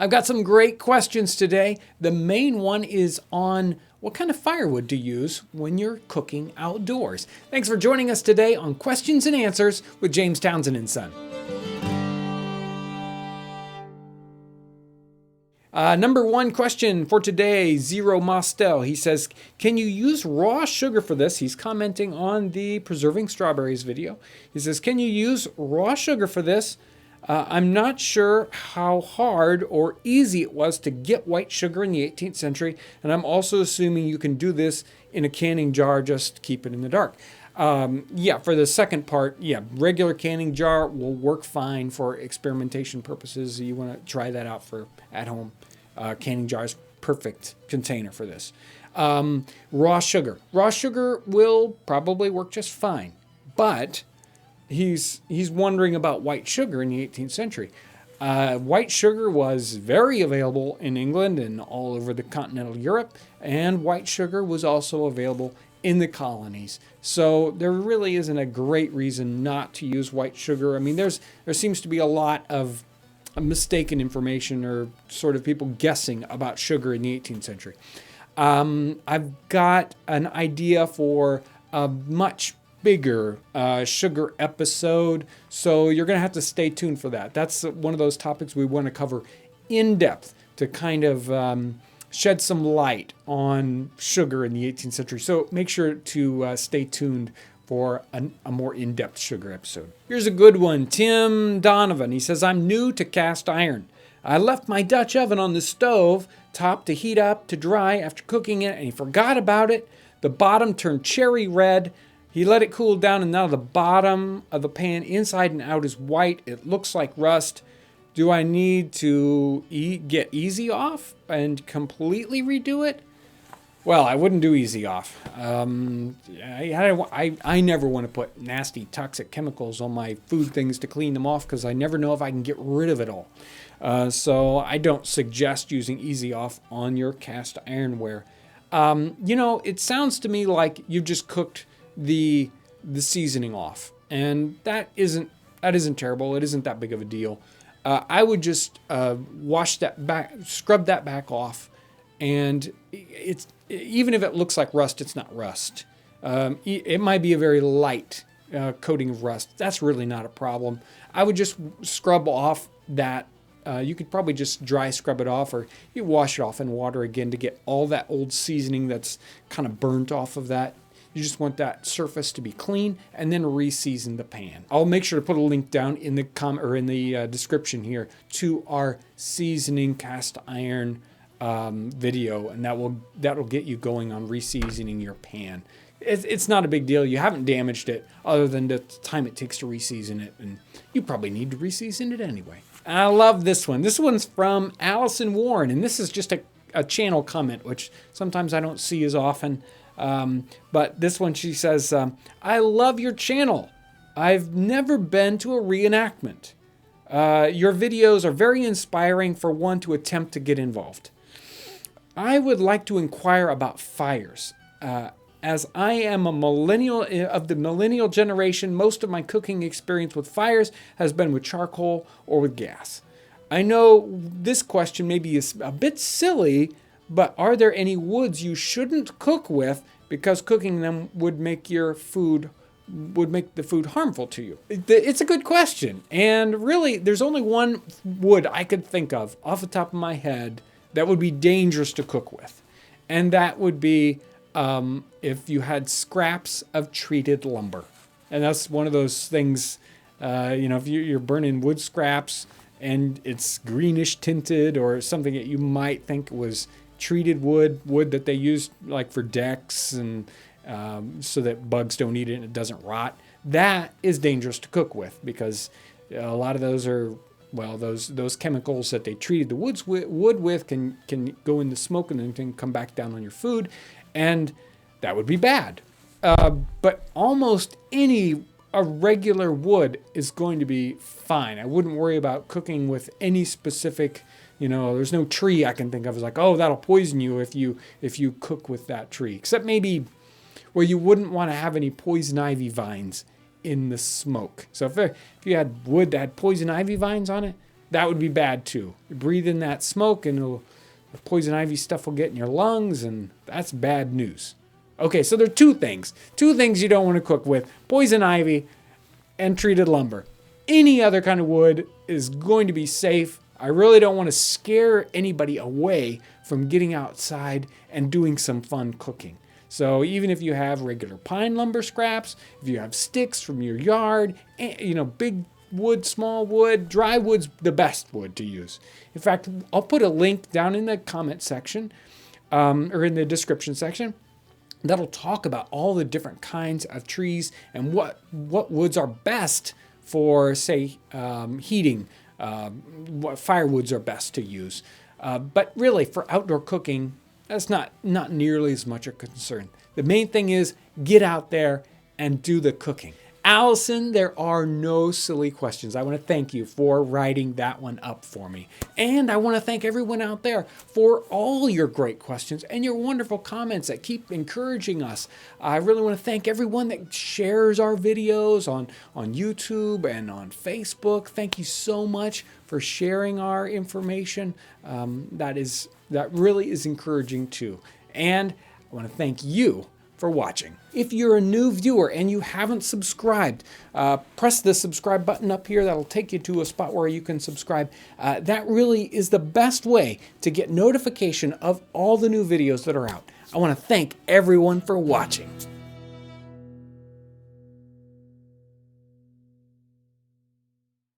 I've got some great questions today. The main one is on what kind of firewood to use when you're cooking outdoors. Thanks for joining us today on Questions and Answers with James Townsend and Son. Number one question for today, Zero Mostel. He says, can you use raw sugar for this? He's commenting on the preserving strawberries video. He says, can you use raw sugar for this? I'm not sure how hard or easy it was to get white sugar in the 18th century, and I'm also assuming you can do this in a canning jar, just keep it in the dark. For the second part, regular canning jar will work fine for experimentation purposes. You want to try that out for at home. Canning jar is perfect container for this. Raw sugar. Raw sugar will probably work just fine, but he's wondering about white sugar in the 18th century. White sugar was very available in England and all over the continental Europe, and white sugar was also available in the colonies. So there really isn't a great reason not to use white sugar. I mean, there seems to be a lot of mistaken information or sort of people guessing about sugar in the 18th century. I've got an idea for a much bigger sugar episode, so you're going to have to stay tuned for that. That's one of those topics we want to cover in depth to kind of shed some light on sugar in the 18th century. So make sure to stay tuned for a more in-depth sugar episode. Here's a good one. Tim Donovan. He says, I'm new to cast iron. I left my Dutch oven on the stove top to heat up to dry after cooking it, and he forgot about it. The bottom turned cherry red. He let it cool down, and now the bottom of the pan inside and out is white. It looks like rust. Do I need to get easy off and completely redo it? Well, I wouldn't do easy off. I never want to put nasty toxic chemicals on my food things to clean them off because I never know if I can get rid of it all. So I don't suggest using easy off on your cast ironware. It sounds to me like you just cooked the seasoning off, and that isn't terrible. It isn't that big of a deal. I would just wash that back, scrub that back off, and it's even if it looks like rust, it's not rust. It might be a very light coating of rust. That's really not a problem. I would just scrub off that. You could probably just dry scrub it off, or you wash it off in water again to get all that old seasoning that's kind of burnt off of that. You just want that surface to be clean, and then re-season the pan. I'll make sure to put a link down in the description here to our seasoning cast iron video, and that'll get you going on re-seasoning your pan. It's not a big deal. You haven't damaged it other than the time it takes to re-season it, and you probably need to re-season it anyway. I love this one. This one's from Allison Warren, and this is just a channel comment, which sometimes I don't see as often. But this one, she says, I love your channel. I've never been to a reenactment. Your videos are very inspiring for one to attempt to get involved. I would like to inquire about fires. As I am a millennial of the millennial generation, most of my cooking experience with fires has been with charcoal or with gas. I know this question maybe is a bit silly, but are there any woods you shouldn't cook with because cooking them would make the food harmful to you? It's a good question. And really, there's only one wood I could think of off the top of my head that would be dangerous to cook with. And that would be if you had scraps of treated lumber. And that's one of those things, if you're burning wood scraps and it's greenish tinted or something that you might think was treated wood that they used like for decks and so that bugs don't eat it and it doesn't rot. That is dangerous to cook with because a lot of those are, those chemicals that they treated the wood with can go in the smoke and then can come back down on your food, and that would be bad. But almost any regular wood is going to be fine. I wouldn't worry about cooking with any specific. There's no tree I can think of as like, oh, that'll poison you if you cook with that tree. Except maybe where you wouldn't want to have any poison ivy vines in the smoke. So if you had wood that had poison ivy vines on it, that would be bad too. You breathe in that smoke and the poison ivy stuff will get in your lungs, and that's bad news. Okay, so there are two things you don't want to cook with: poison ivy and treated lumber. Any other kind of wood is going to be safe. I really don't want to scare anybody away from getting outside and doing some fun cooking. So even if you have regular pine lumber scraps, if you have sticks from your yard, big wood, small wood, dry wood's the best wood to use. In fact, I'll put a link down in the comment section or in the description section that'll talk about all the different kinds of trees and what woods are best for, say, heating, what firewoods are best to use. But really, for outdoor cooking, that's not nearly as much a concern. The main thing is get out there and do the cooking. Allison, there are no silly questions. I want to thank you for writing that one up for me. And I want to thank everyone out there for all your great questions and your wonderful comments that keep encouraging us. I really want to thank everyone that shares our videos on YouTube and on Facebook. Thank you so much for sharing our information. That really is encouraging too. And I want to thank you for watching. If you're a new viewer and you haven't subscribed, press the subscribe button up here. That'll take you to a spot where you can subscribe. That really is the best way to get notification of all the new videos that are out. I want to thank everyone for watching.